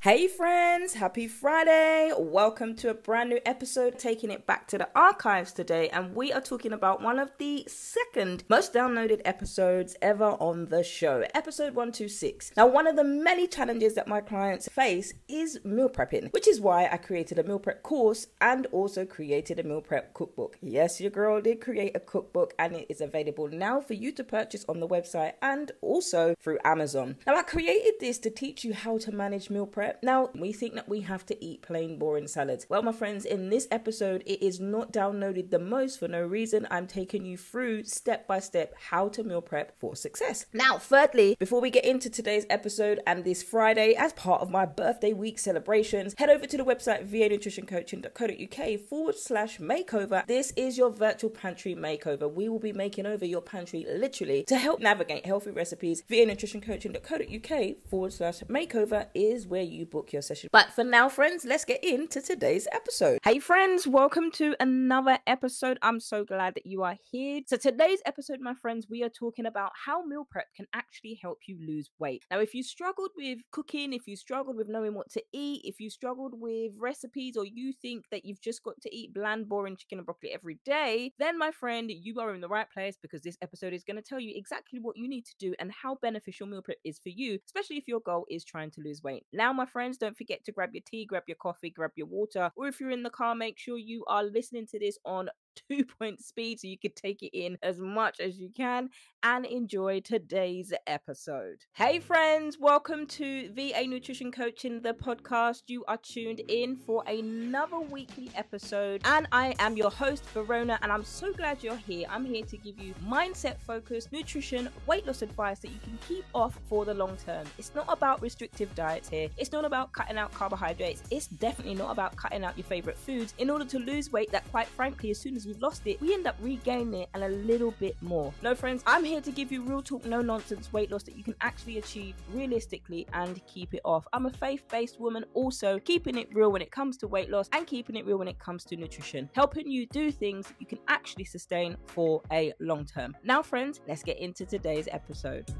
Hey friends, happy Friday. Welcome to a brand new episode, taking it back to the archives today, and we are talking about one of the second most downloaded episodes ever on the show, episode 126. Now, one of the many challenges that my clients face is meal prepping, which is why I created a meal prep course and also created a meal prep cookbook. Yes, your girl did create a cookbook, and it is available now for you to purchase on the website and also through Amazon. Now, I created this to teach you how to manage meal prep. Now, we think that we have to eat plain, boring salads. Well, my friends, in this episode, it is not downloaded the most for no reason. I'm taking you through step by step how to meal prep for success. Now, thirdly, before we get into today's episode and this Friday, as part of my birthday week celebrations, head over to the website vanutritioncoaching.co.uk/makeover. This is your virtual pantry makeover. We will be making over your pantry literally to help navigate healthy recipes. vanutritioncoaching.co.uk/makeover is where you book your session. But for now, friends, let's get into today's episode. Hey friends, welcome to another episode. I'm so glad that you are here. So today's episode, my friends, we are talking about how meal prep can actually help you lose weight. Now, if you struggled with cooking, if you struggled with knowing what to eat, if you struggled with recipes, or you think that you've just got to eat bland, boring chicken and broccoli every day, then my friend, you are in the right place, because this episode is going to tell you exactly what you need to do and how beneficial meal prep is for you, especially if your goal is trying to lose weight. Now, my friends, don't forget to grab your tea, grab your coffee, grab your water, or if you're in the car, make sure you are listening to this on 2-point speed so you can take it in as much as you can and enjoy today's episode. Hey friends, welcome to VA Nutrition Coaching, the podcast. You are tuned in for another weekly episode, and I am your host, Verona, and I'm so glad you're here. I'm here to give you mindset-focused nutrition, weight loss advice that you can keep off for the long term. It's not about restrictive diets here. It's not about cutting out carbohydrates. It's definitely not about cutting out your favorite foods in order to lose weight that, quite frankly, as soon as we've lost it, we end up regaining it and a little bit more. No, friends, I'm here to give you real talk, no nonsense weight loss that you can actually achieve realistically and keep it off. I'm a faith-based woman, also keeping it real when it comes to weight loss and keeping it real when it comes to nutrition, helping you do things that you can actually sustain for a long term. Now, friends, let's get into today's episode.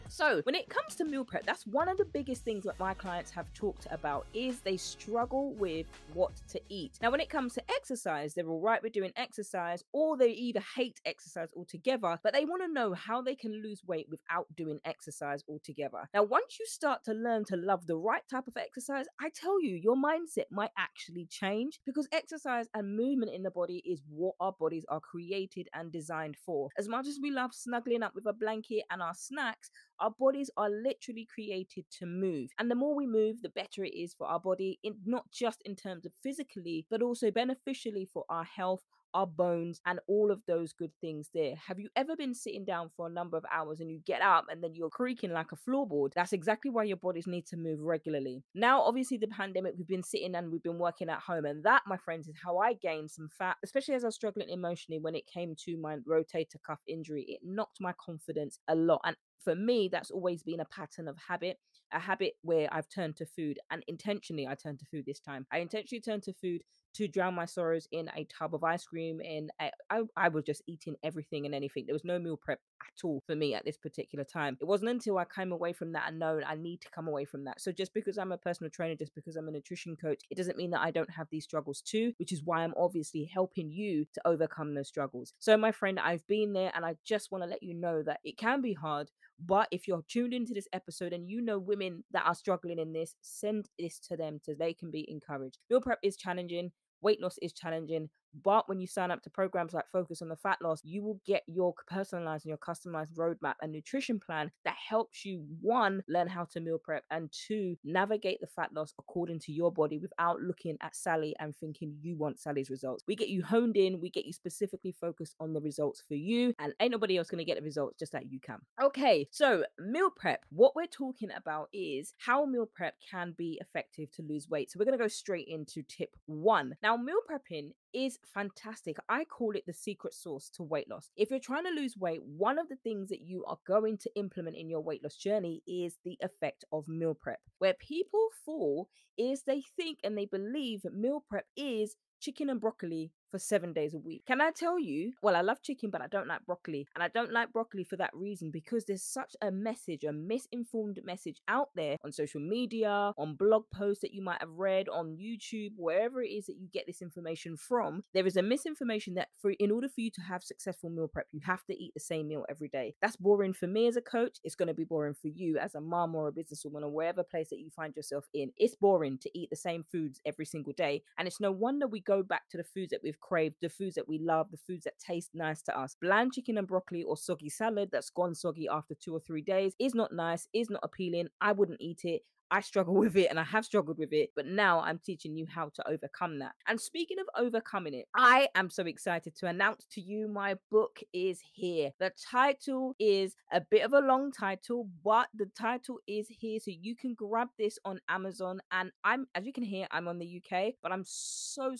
So when it comes to meal prep, that's one of the biggest things that my clients have talked about, is they struggle with what to eat. Now, when it comes to exercise, they're all right with doing exercise, or they either hate exercise altogether, but they want to know how they can lose weight without doing exercise altogether. Now, once you start to learn to love the right type of exercise, I tell you, your mindset might actually change, because exercise and movement in the body is what our bodies are created and designed for. As much as we love snuggling up with a blanket and our snacks, our bodies are literally created to move. And the more we move, the better it is for our body, not just in terms of physically, but also beneficially for our health, our bones, and all of those good things there. Have you ever been sitting down for a number of hours and you get up and then you're creaking like a floorboard? That's exactly why your bodies need to move regularly. Now, obviously, the pandemic, we've been sitting and we've been working at home, and that, my friends, is how I gained some fat, especially as I was struggling emotionally when it came to my rotator cuff injury. It knocked my confidence a lot. And for me, that's always been a pattern of habit, a habit where I've turned to food, and intentionally I turned to food this time. I intentionally turned to food to drown my sorrows in a tub of ice cream, and I was just eating everything and anything. There was no meal prep at all for me at this particular time. It wasn't until I came away from that and known I need to come away from that. So just because I'm a personal trainer, just because I'm a nutrition coach, it doesn't mean that I don't have these struggles too, which is why I'm obviously helping you to overcome those struggles. So my friend, I've been there, and I just want to let you know that it can be hard. But if you're tuned into this episode and you know women that are struggling in this, send this to them so they can be encouraged. Meal prep is challenging. Weight loss is challenging. But when you sign up to programs like Focus on the Fat Loss, you will get your personalized and your customized roadmap and nutrition plan that helps you, one, learn how to meal prep, and two, navigate the fat loss according to your body without looking at Sally and thinking you want Sally's results. We get you honed in, we get you specifically focused on the results for you, and ain't nobody else going to get the results just like you can. Okay, so meal prep, what we're talking about is how meal prep can be effective to lose weight. So we're going to go straight into tip one. Now, meal prepping is fantastic. I call it the secret sauce to weight loss. If you're trying to lose weight, one of the things that you are going to implement in your weight loss journey is the effect of meal prep. Where people fall is they think and they believe meal prep is chicken and broccoli for 7 days a week. Can I tell you? Well, I love chicken, but I don't like broccoli. And I don't like broccoli for that reason, because there's such a message, a misinformed message out there on social media, on blog posts that you might have read, on YouTube, wherever it is that you get this information from. There is a misinformation that in order for you to have successful meal prep, you have to eat the same meal every day. That's boring for me as a coach. It's going to be boring for you as a mom or a businesswoman or wherever place that you find yourself in. It's boring to eat the same foods every single day. And it's no wonder we go back to the foods that we've craved, the foods that we love, the foods that taste nice to us. Bland chicken and broccoli or soggy salad that's gone soggy after 2 or 3 days is not nice, is not appealing. I wouldn't eat it. I struggle with it, and I have struggled with it, but now I'm teaching you how to overcome that. And speaking of overcoming it, I am so excited to announce to you my book is here. The title is a bit of a long title, but the title is here, so you can grab this on Amazon. And as you can hear, I'm on the UK, but I'm so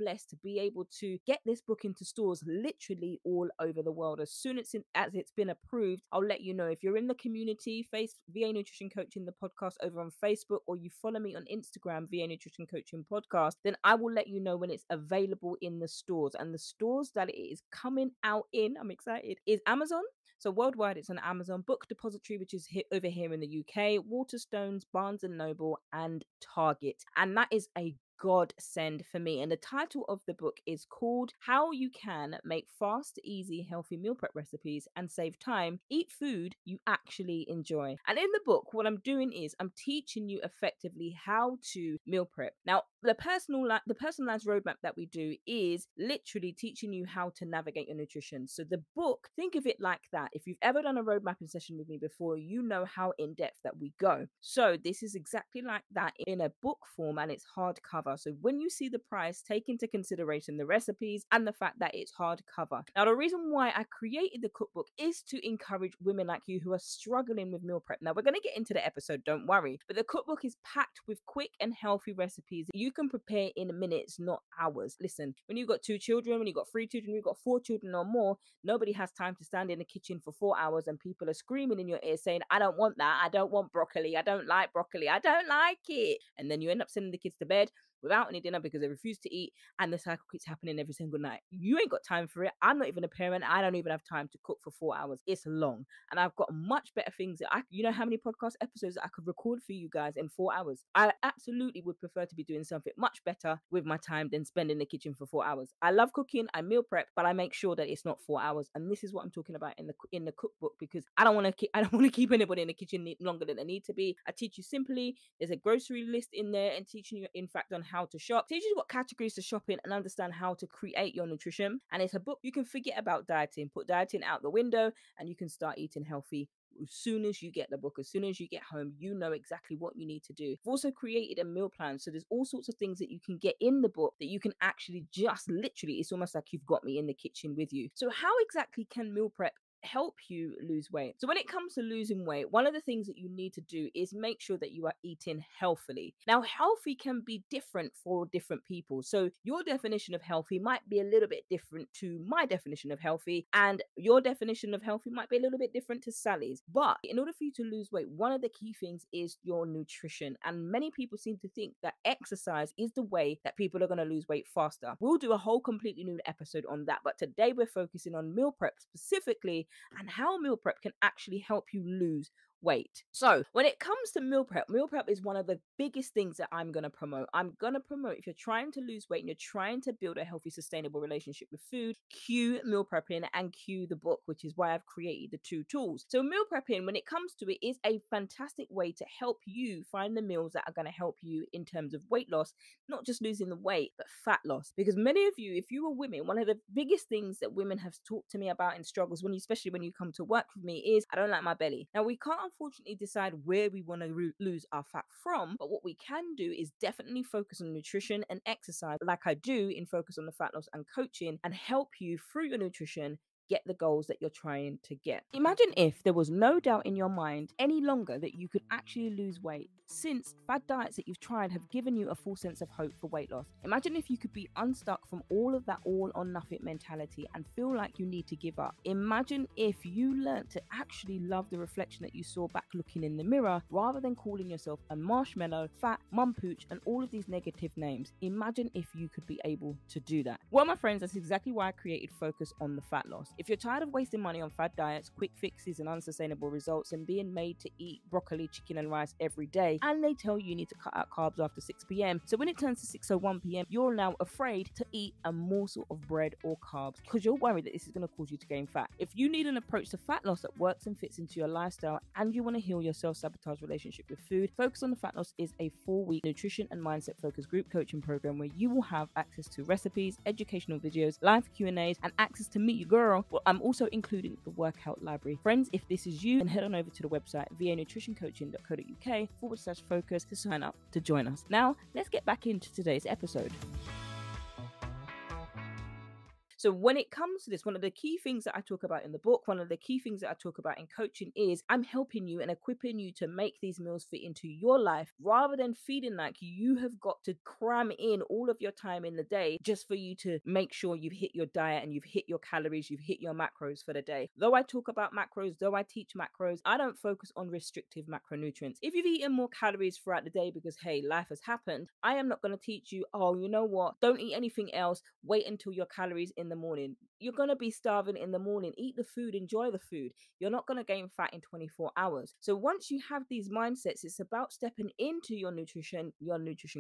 blessed to be able to get this book into stores literally all over the world. As soon as it's been approved, I'll let you know. If you're in the community, VA Nutrition Coaching the podcast over on Facebook, or you follow me on Instagram, VA Nutrition Coaching Podcast, then I will let you know when it's available in the stores. And the stores that it is coming out in, I'm excited, is Amazon. So worldwide, it's on Amazon, Book Depository, which is over here in the UK, Waterstones, Barnes and Noble, and Target. And that is a godsend for me. And the title of the book is called How You Can Make Fast, Easy, Healthy Meal Prep Recipes and Save Time. Eat food you actually enjoy. And in the book, what I'm doing is I'm teaching you effectively how to meal prep. Now, the personalized roadmap that we do is literally teaching you how to navigate your nutrition. So the book, think of it like that. If you've ever done a road mapping session with me before, you know how in depth that we go. So this is exactly like that in a book form, and it's hardcover. So when you see the price, take into consideration the recipes and the fact that it's hardcover. Now, the reason why I created the cookbook is to encourage women like you who are struggling with meal prep. Now, we're going to get into the episode, don't worry, but the cookbook is packed with quick and healthy recipes that you can prepare in minutes, not hours. Listen, when you've got 2 children, when you've got 3 children, you've got 4 children or more, nobody has time to stand in the kitchen for 4 hours and people are screaming in your ear saying, I don't want that, I don't want broccoli, I don't like broccoli, I don't like it. And then you end up sending the kids to bed without any dinner because they refuse to eat, and the cycle keeps happening every single night. You ain't got time for it. I'm not even a parent. I don't even have time to cook for 4 hours. It's long, and I've got much better things that you know how many podcast episodes that I could record for you guys in 4 hours. I absolutely would prefer to be doing something much better with my time than spending in the kitchen for 4 hours. I love cooking, I meal prep, but I make sure that it's not 4 hours. And this is what I'm talking about in the cookbook, because I don't want to keep anybody in the kitchen longer than they need to be. I teach you simply. There's a grocery list in there, and teaching you, in fact, on how to shop. Teach you what categories to shop in and understand how to create your nutrition. And it's a book you can forget about dieting, put dieting out the window, and you can start eating healthy. As soon as you get the book, as soon as you get home, you know exactly what you need to do. I've also created a meal plan. So there's all sorts of things that you can get in the book that you can actually just literally, it's almost like you've got me in the kitchen with you. So how exactly can meal prep help you lose weight? So when it comes to losing weight, one of the things that you need to do is make sure that you are eating healthily. Now, healthy can be different for different people. So your definition of healthy might be a little bit different to my definition of healthy, and your definition of healthy might be a little bit different to Sally's. But in order for you to lose weight, one of the key things is your nutrition. And many people seem to think that exercise is the way that people are going to lose weight faster. We'll do a whole completely new episode on that. But today we're focusing on meal prep specifically, and how meal prep can actually help you lose weight. So when it comes to meal prep is one of the biggest things that I'm going to promote. I'm going to promote, if you're trying to lose weight and you're trying to build a healthy, sustainable relationship with food, cue meal prepping and cue the book, which is why I've created the 2 tools. So meal prepping, when it comes to it, is a fantastic way to help you find the meals that are going to help you in terms of weight loss, not just losing the weight, but fat loss. Because many of you, if you are women, one of the biggest things that women have talked to me about in struggles, especially when you come to work with me, is I don't like my belly. Now, we can't unfortunately decide where we want to lose our fat from, but what we can do is definitely focus on nutrition and exercise, like I do in Focus on the Fat Loss and Coaching, and help you through your nutrition get the goals that you're trying to get. Imagine if there was no doubt in your mind any longer that you could actually lose weight, since fad diets that you've tried have given you a full sense of hope for weight loss. Imagine if you could be unstuck from all of that all or nothing mentality and feel like you need to give up. Imagine if you learnt to actually love the reflection that you saw back looking in the mirror, rather than calling yourself a marshmallow, fat, mum pooch, and all of these negative names. Imagine if you could be able to do that. Well, my friends, that's exactly why I created Focus on the Fat Loss. If you're tired of wasting money on fad diets, quick fixes, and unsustainable results, and being made to eat broccoli, chicken, and rice every day, and they tell you need to cut out carbs after 6 p.m. So when it turns to 6:01 p.m., you're now afraid to eat a morsel of bread or carbs because you're worried that this is going to cause you to gain fat. If you need an approach to fat loss that works and fits into your lifestyle, and you want to heal your self-sabotage relationship with food, Focus on the Fat Loss is a 4-week nutrition and mindset focused group coaching program where you will have access to recipes, educational videos, live Q&As, and access to meet you girl. Well, I'm also including the workout library. Friends, if this is you, then head on over to the website vanutritioncoaching.co.uk/focus to sign up to join us. Now, let's get back into today's episode. So when it comes to this, one of the key things that I talk about in the book, one of the key things that I talk about in coaching is I'm helping you and equipping you to make these meals fit into your life, rather than feeling like you have got to cram in all of your time in the day just for you to make sure you've hit your diet and you've hit your calories, you've hit your macros for the day. Though I talk about macros, though I teach macros, I don't focus on restrictive macronutrients. If you've eaten more calories throughout the day because, hey, life has happened, I am not going to teach you, oh, you know what, don't eat anything else, wait until your calories in the morning. You're going to be starving in the morning. Eat the food, enjoy the food. You're not going to gain fat in 24 hours. So once you have these mindsets, it's about stepping into your nutrition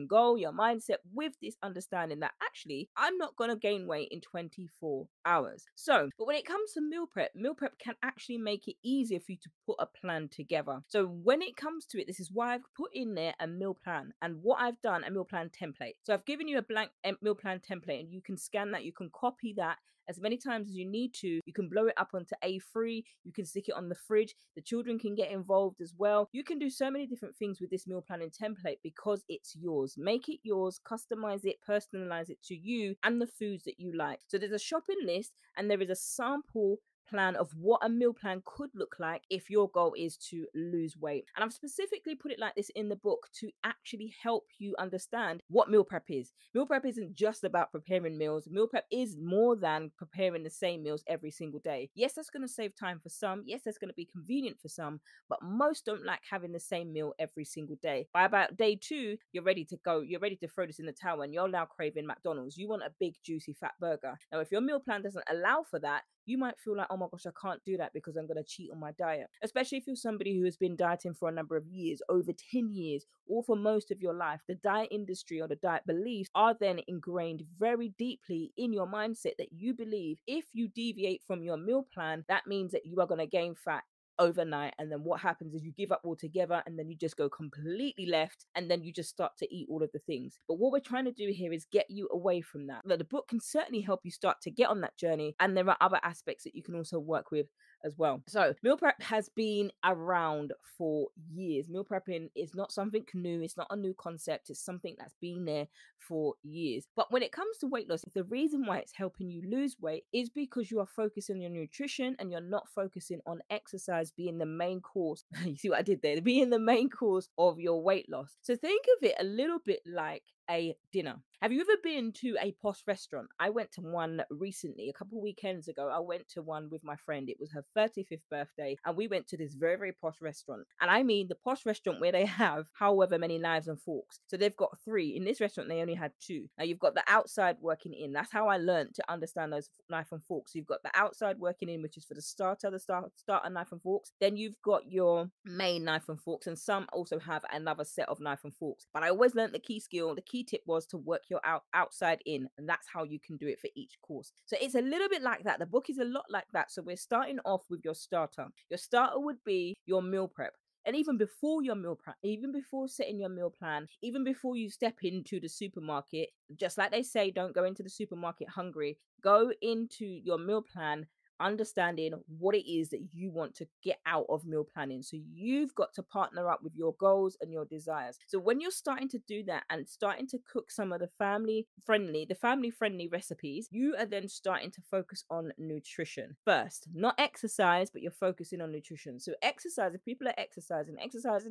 goal, your mindset, with this understanding that actually I'm not going to gain weight in 24 hours. So, but when it comes to meal prep can actually make it easier for you to put a plan together. So when it comes to it, this is why I've put in there a meal plan, and what I've done, a meal plan template. So I've given you a blank meal plan template, and you can scan that, you can copy that as many times as you need to. You can blow it up onto A3, you can stick it on the fridge, the children can get involved as well. You can do so many different things with this meal planning template because it's yours. Make it yours, customize it, personalize it to you and the foods that you like. So there's a shopping list and there is a sample plan of what a meal plan could look like if your goal is to lose weight. And I've specifically put it like this in the book to actually help you understand what meal prep is. Meal prep isn't just about preparing meals. Meal prep is more than preparing the same meals every single day. Yes, that's going to save time for some. Yes, that's going to be convenient for some, but most don't like having the same meal every single day. By about day 2, you're ready to go. You're ready to throw this in the towel and you're now craving McDonald's. You want a big, juicy, fat burger. Now, if your meal plan doesn't allow for that, you might feel like, oh my gosh, I can't do that because I'm going to cheat on my diet. Especially if you're somebody who has been dieting for a number of years, over 10 years, or for most of your life. The diet industry or the diet beliefs are then ingrained very deeply in your mindset that you believe if you deviate from your meal plan, that means that you are going to gain fat overnight. And then what happens is you give up altogether and then you just go completely left and then you just start to eat all of the things. But what we're trying to do here is get you away from that. Now, the book can certainly help you start to get on that journey, and there are other aspects that you can also work with as well. So meal prep has been around for years. Meal prepping is not something new. It's not a new concept. It's something that's been there for years. But when it comes to weight loss, the reason why it's helping you lose weight is because you are focusing on your nutrition and you're not focusing on exercise being the main course. You see what I did there? Being the main course of your weight loss. So think of it a little bit like a dinner. Have you ever been to a posh restaurant? I went to one recently, a couple of weekends ago. I went to one with my friend. It was her 35th birthday, and we went to this very, very posh restaurant. And I mean the posh restaurant where they have however many knives and forks. So they've got 3. In this restaurant, they only had 2. Now you've got the outside working in. That's how I learned to understand those knife and forks. You've got the outside working in, which is for the starter knife and forks. Then you've got your main knife and forks, and some also have another set of knife and forks. But I always learned the key skill. The key tip was to work your outside in, and that's how you can do it for each course. So it's a little bit like that. The book is a lot like that. So we're starting off with your starter. Your starter would be your meal prep. And even before your meal plan, even before setting your meal plan, even before you step into the supermarket, just like they say, don't go into the supermarket hungry. Go into your meal plan understanding what it is that you want to get out of meal planning. So you've got to partner up with your goals and your desires. So when you're starting to do that and starting to cook some of the family friendly recipes, you are then starting to focus on nutrition first, not exercise, but you're focusing on nutrition. So exercise, if people are exercising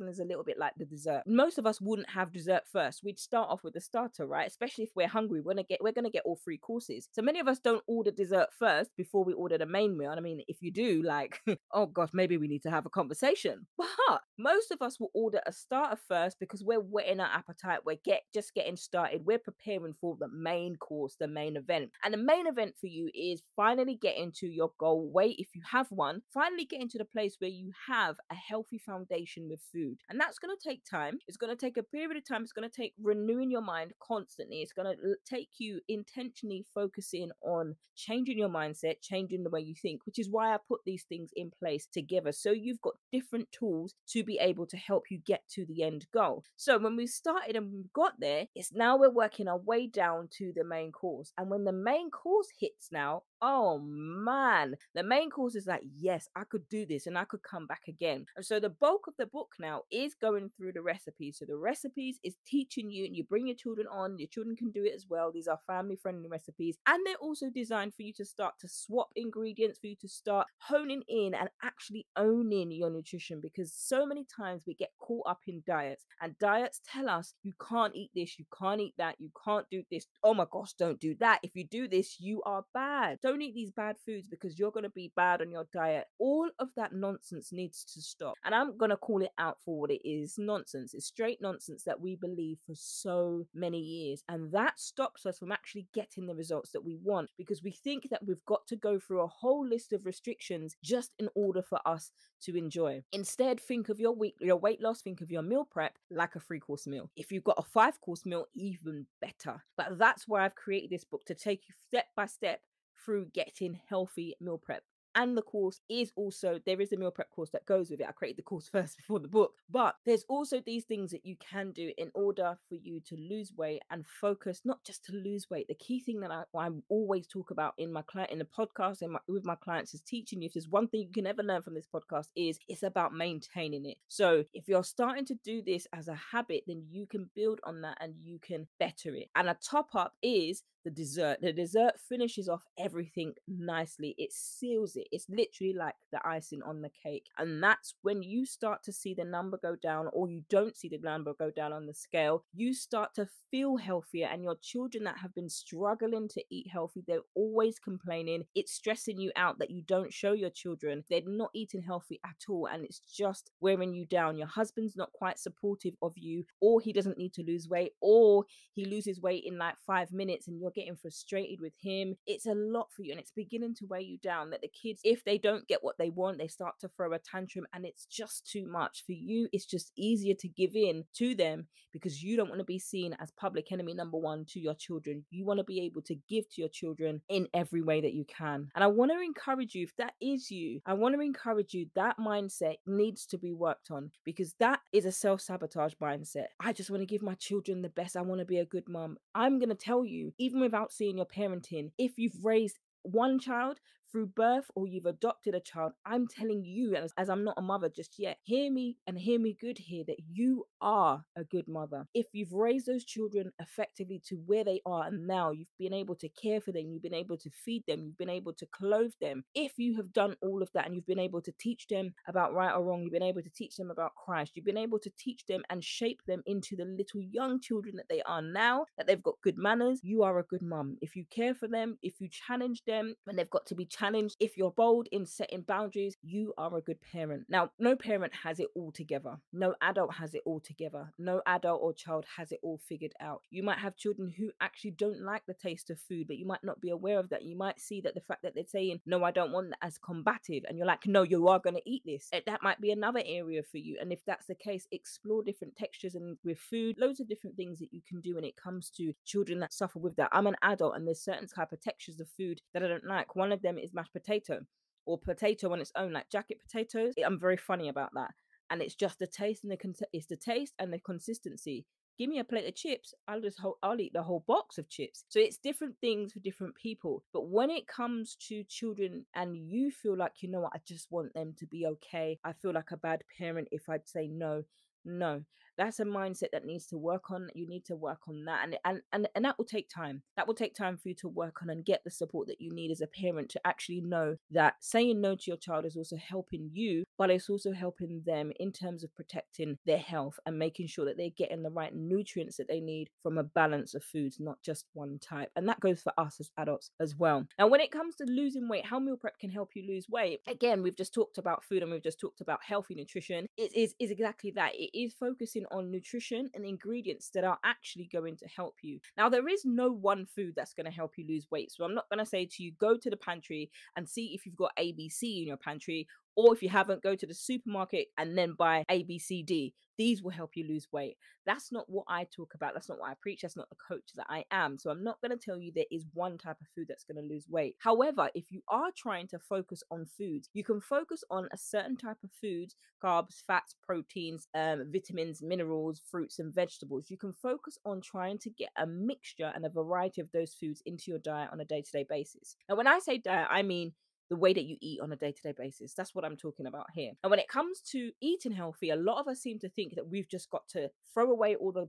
is a little bit like the dessert. Most of us wouldn't have dessert first. We'd start off with the starter, right? Especially if we're hungry, we're gonna get all three courses. So many of us don't order dessert first before we order the main meal. And I mean, if you do, like, oh gosh, maybe we need to have a conversation. But most of us will order a starter first because we're whetting our appetite. We're just getting started. We're preparing for the main course, the main event. And the main event for you is finally getting to your goal weight, if you have one, finally getting to the place where you have a healthy foundation with food. And that's going to take time. It's going to take a period of time. It's going to take renewing your mind constantly. It's going to take you intentionally focusing on changing your mindset, changing the way you think, which is why I put these things in place together. So you've got different tools to be able to help you get to the end goal. So when we started and we got there, it's now we're working our way down to the main course. And when the main course hits now, oh man, the main course is like, yes, I could do this and I could come back again. And so the bulk of the book now is going through the recipes. So the recipes is teaching you, and you bring your children on, your children can do it as well. These are family friendly recipes, and they're also designed for you to start to swap ingredients, for you to start honing in and actually owning your nutrition, because so many times we get caught up in diets, and diets tell us you can't eat this, you can't eat that, you can't do this. Oh my gosh, don't do that. If you do this, you are bad. Don't eat these bad foods because you're going to be bad on your diet. All of that nonsense needs to stop. And I'm going to call it out for what it is: nonsense. It's straight nonsense that we believe for so many years. And that stops us from actually getting the results that we want, because we think that we've got to go through a whole list of restrictions just in order for us to enjoy. Instead, think of your weight loss, think of your meal prep like a 3-course meal. If you've got a 5-course meal, even better. But that's why I've created this book, to take you step by step through getting healthy meal prep. And the course is also, there is a meal prep course that goes with it. I created the course first before the book, but there's also these things that you can do in order for you to lose weight and focus, not just to lose weight. The key thing that I always talk about in my client, in the podcast, and with my clients, is teaching you. If there's one thing you can ever learn from this podcast, is it's about maintaining it. So if you're starting to do this as a habit, then you can build on that and you can better it. And a top up is the dessert. The dessert finishes off everything nicely. It seals it. It's literally like the icing on the cake. And that's when you start to see the number go down, or you don't see the number go down on the scale. You start to feel healthier, and your children that have been struggling to eat healthy, they're always complaining. It's stressing you out that you don't show your children they're not eating healthy at all, and it's just wearing you down. Your husband's not quite supportive of you, or he doesn't need to lose weight, or he loses weight in like 5 minutes and you're getting frustrated with him. It's a lot for you, and it's beginning to weigh you down. That the kids, if they don't get what they want, they start to throw a tantrum, and it's just too much for you. It's just easier to give in to them because you don't want to be seen as public enemy number one to your children. You want to be able to give to your children in every way that you can. And I want to encourage you, if that is you, I want to encourage you, that mindset needs to be worked on, because that is a self-sabotage mindset. I just want to give my children the best. I want to be a good mom. I'm going to tell you, even without seeing your parenting, if you've raised one child through birth or you've adopted a child, I'm telling you, as I'm not a mother just yet, hear me and hear me good here, that you are a good mother. If you've raised those children effectively to where they are, and now you've been able to care for them, you've been able to feed them, you've been able to clothe them, if you have done all of that and you've been able to teach them about right or wrong, you've been able to teach them about Christ, you've been able to teach them and shape them into the little young children that they are now, that they've got good manners, you are a good mum. If you care for them, if you challenge them when they've got to be challenged, if you're bold in setting boundaries, you are a good parent. Now, no parent has it all together. No adult has it all together. No adult or child has it all figured out. You might have children who actually don't like the taste of food, but you might not be aware of that. You might see that the fact that they're saying, no, I don't want that, as combative, and you're like, no, you are going to eat this. That might be another area for you. And if that's the case, explore different textures and with food, loads of different things that you can do when it comes to children that suffer with that. I'm an adult, and there's certain type of textures of food that I don't like. One of them is mashed potato, or potato on its own, like jacket potatoes. I'm very funny about that. And it's just the taste and it's the taste and the consistency. give me a plate of chips, I'll eat the whole box of chips. So it's different things for different people. But when it comes to children and you feel like, you know what, I just want them to be okay, I feel like a bad parent if I'd say no. No, that's a mindset that needs to work on. You need to work on that, and that will take time. That will take time for you to work on and get the support that you need as a parent to actually know that saying no to your child is also helping you, but it's also helping them in terms of protecting their health and making sure that they're getting the right nutrients that they need from a balance of foods, not just one type. And that goes for us as adults as well. Now, when it comes to losing weight, how meal prep can help you lose weight, again, we've just talked about food and we've just talked about healthy nutrition. It is exactly that. It is focusing on nutrition and ingredients that are actually going to help you. Now, there is no one food that's going to help you lose weight. So I'm not going to say to you, go to the pantry and see if you've got ABC in your pantry, or if you haven't, go to the supermarket and then buy ABCD. These will help you lose weight. That's not what I talk about. That's not what I preach. That's not the coach that I am. So I'm not going to tell you there is one type of food that's going to lose weight. However, if you are trying to focus on foods, you can focus on a certain type of foods, carbs, fats, proteins, vitamins, minerals, fruits, and vegetables. You can focus on trying to get a mixture and a variety of those foods into your diet on a day-to-day basis. Now, when I say diet, I mean the way that you eat on a day-to-day basis. That's what I'm talking about here. And when it comes to eating healthy, a lot of us seem to think that we've just got to throw away all the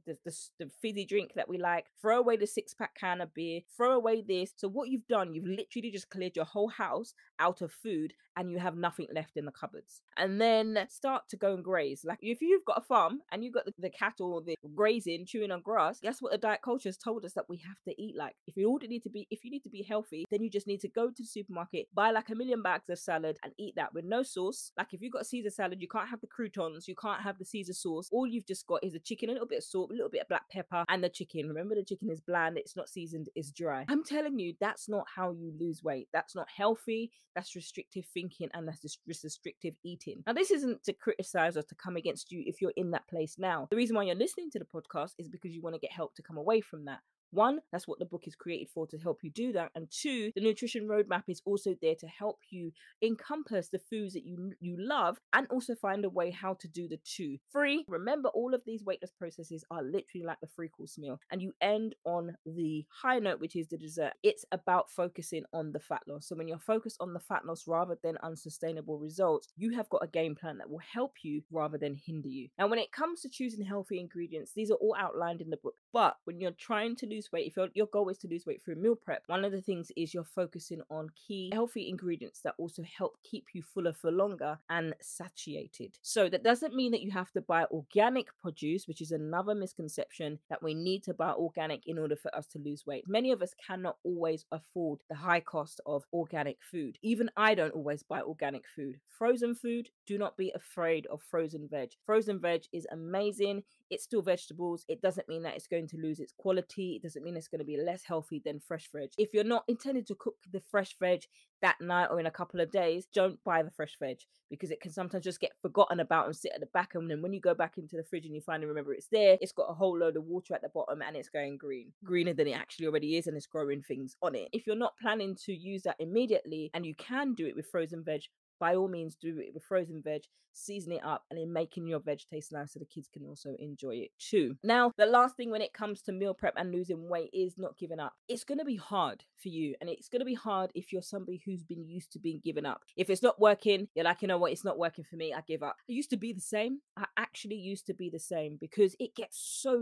fizzy drink that we like, throw away the 6-pack can of beer, throw away this. So what you've done, you've literally just cleared your whole house out of food and you have nothing left in the cupboards. And then start to go and graze. Like if you've got a farm and you've got the cattle or the grazing, chewing on grass, guess what the diet culture has told us that we have to eat like. If you need to be healthy, then you just need to go to the supermarket, buy like a million bags of salad and eat that with no sauce. Like if you've got Caesar salad, you can't have the croutons, you can't have the Caesar sauce. All you've just got is a chicken, a little bit of salt, a little bit of black pepper, and the chicken. Remember, the chicken is bland, it's not seasoned, it's dry. I'm telling you, that's not how you lose weight. That's not healthy. That's restrictive thinking, and that's just restrictive eating. Now, this isn't to criticize or to come against you if you're in that place now. The reason why you're listening to the podcast is because you want to get help to come away from that. One, that's what the book is created for, to help you do that. And two, the nutrition roadmap is also there to help you encompass the foods that you love and also find a way how to do the two. Three, remember all of these weight loss processes are literally like the 3-course meal, and you end on the high note, which is the dessert. It's about focusing on the fat loss. So when you're focused on the fat loss rather than unsustainable results, you have got a game plan that will help you rather than hinder you. Now, when it comes to choosing healthy ingredients, these are all outlined in the book. But when you're trying to lose weight, if your goal is to lose weight through meal prep, one of the things is you're focusing on key healthy ingredients that also help keep you fuller for longer and satiated. So that doesn't mean that you have to buy organic produce, which is another misconception, that we need to buy organic in order for us to lose weight. Many of us cannot always afford the high cost of organic food. Even I don't always buy organic food. Frozen food, do not be afraid of frozen veg. Frozen veg is amazing. It's still vegetables. It doesn't mean that it's going to lose its quality. It doesn't mean it's going to be less healthy than fresh veg. If you're not intended to cook the fresh veg that night or in a couple of days, don't buy the fresh veg, because it can sometimes just get forgotten about and sit at the back. And then when you go back into the fridge and you finally remember it's there, it's got a whole load of water at the bottom and it's going greener than it actually already is, and it's growing things on it. If you're not planning to use that immediately and you can do it with frozen veg, by all means do it with frozen veg, season it up, and then making your veg taste nice so the kids can also enjoy it too. Now, the last thing when it comes to meal prep and losing weight is not giving up. It's going to be hard for you, and it's going to be hard if you're somebody who's been used to being given up. If it's not working, you're like, you know what, it's not working for me, I give up. I used to be the same. I actually used to be the same, because it gets so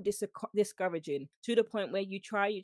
discouraging to the point where you try,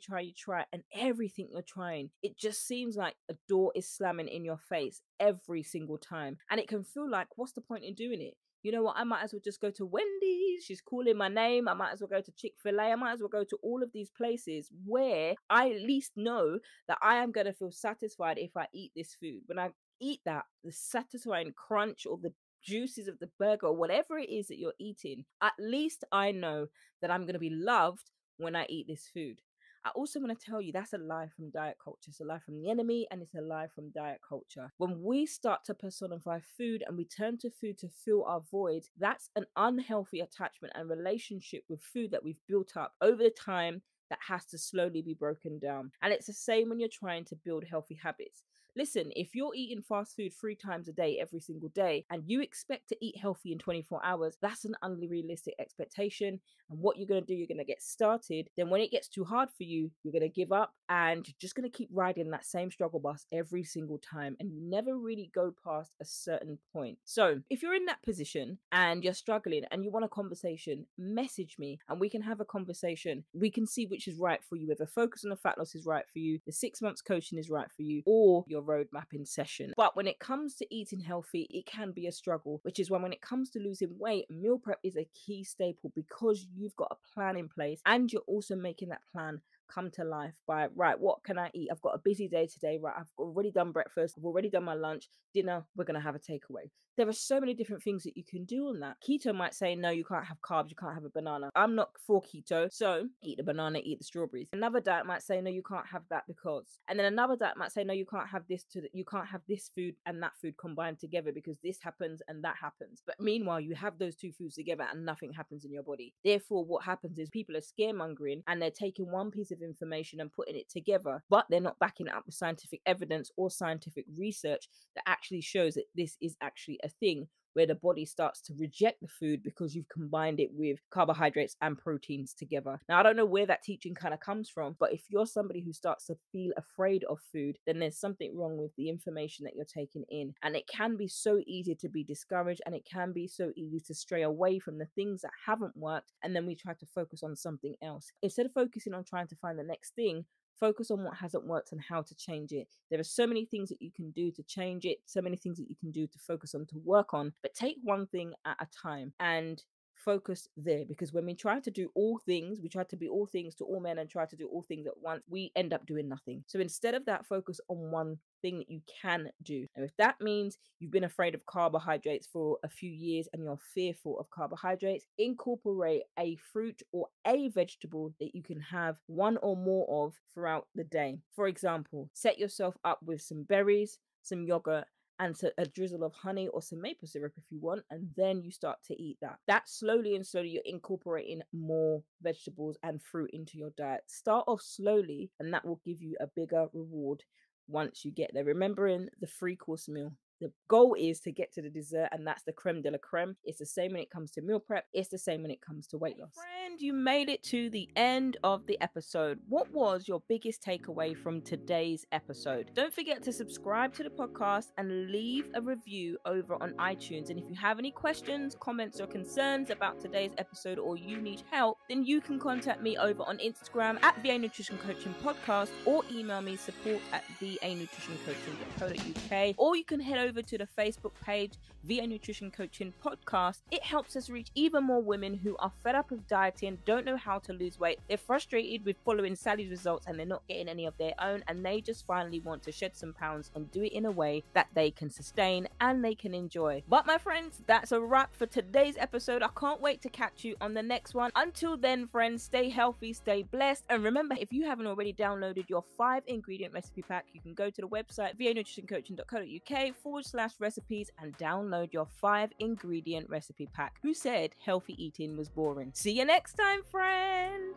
and everything you're trying, it just seems like a door is slamming in your face every single time. And it can feel like, what's the point in doing it? You know what, I might as well just go to Wendy's. She's calling my name. I might as well go to Chick-fil-A. I might as well go to all of these places where I at least know that I am going to feel satisfied if I eat this food. When I eat that, the satisfying crunch or the juices of the burger or whatever it is that you're eating, at least I know that I'm going to be loved when I eat this food. I also want to tell you that's a lie from diet culture. It's a lie from the enemy, and it's a lie from diet culture. When we start to personify food and we turn to food to fill our voids, that's an unhealthy attachment and relationship with food that we've built up over the time that has to slowly be broken down. And it's the same when you're trying to build healthy habits. listen, if you're eating fast food 3 times a day, every single day, and you expect to eat healthy in 24 hours, that's an unrealistic expectation. And what you're going to do, you're going to get started. Then when it gets too hard for you, you're going to give up and you're just going to keep riding that same struggle bus every single time. And you never really go past a certain point. So if you're in that position and you're struggling and you want a conversation, message me and we can have a conversation. We can see which is right for you. Whether focus on the fat loss is right for you, the 6 months coaching is right for you, or your road mapping session. But when it comes to eating healthy, it can be a struggle, which is why when it comes to losing weight, meal prep is a key staple because you've got a plan in place and you're also making that plan come to life by, right, what can I eat? I've got a busy day today, right? I've already done breakfast, I've already done my lunch, dinner, we're going to have a takeaway. There are so many different things that you can do on that. Keto might say, no, you can't have carbs, you can't have a banana. I'm not for keto, so eat the banana, eat the strawberries. Another diet might say, no, you can't have that because. And then another diet might say, no, you can't have this you can't have this food and that food combined together because this happens and that happens. But meanwhile, you have those two foods together and nothing happens in your body. Therefore, what happens is people are scaremongering and they're taking one piece of information and putting it together, but they're not backing it up with scientific evidence or scientific research that actually shows that this is actually a thing where the body starts to reject the food because you've combined it with carbohydrates and proteins together. Now, I don't know where that teaching kind of comes from, but if you're somebody who starts to feel afraid of food, then there's something wrong with the information that you're taking in. And it can be so easy to be discouraged and it can be so easy to stray away from the things that haven't worked. And then we try to focus on something else. Instead of focusing on trying to find the next thing, focus on what hasn't worked and how to change it. There are so many things that you can do to change it, so many things that you can do to focus on, to work on, but take one thing at a time and focus there. Because when we try to do all things, we try to be all things to all men and try to do all things at once, we end up doing nothing. So instead of that, focus on one thing that you can do. And if that means you've been afraid of carbohydrates for a few years and you're fearful of carbohydrates, incorporate a fruit or a vegetable that you can have one or more of throughout the day. For example, set yourself up with some berries, some yogurt, and a drizzle of honey or some maple syrup if you want, and then you start to eat that. That slowly and slowly you're incorporating more vegetables and fruit into your diet. Start off slowly and that will give you a bigger reward once you get there. Remembering the 3-course meal. The goal is to get to the dessert, and that's the creme de la creme. It's the same when it comes to meal prep. It's the same when it comes to weight loss. Friend, you made it to the end of the episode. What was your biggest takeaway from today's episode? Don't forget to subscribe to the podcast and leave a review over on iTunes. And if you have any questions, comments, or concerns about today's episode, or you need help, then you can contact me over on Instagram at VA Nutrition Coaching Podcast, or email me support@vanutritioncoaching.co.uk, or you can head over to the Facebook page VA Nutrition Coaching Podcast. It helps us reach even more women who are fed up of dieting, don't know how to lose weight, they're frustrated with following Sally's results and they're not getting any of their own, and they just finally want to shed some pounds and do it in a way that they can sustain and they can enjoy. But my friends, that's a wrap for today's episode. I can't wait to catch you on the next one. Until then, friends, stay healthy, stay blessed, and remember, if you haven't already downloaded your 5-ingredient recipe pack, you can go to the website vanutritioncoaching.co.uk/recipes and download your 5-ingredient recipe pack. Who said healthy eating was boring? See you next time, friends.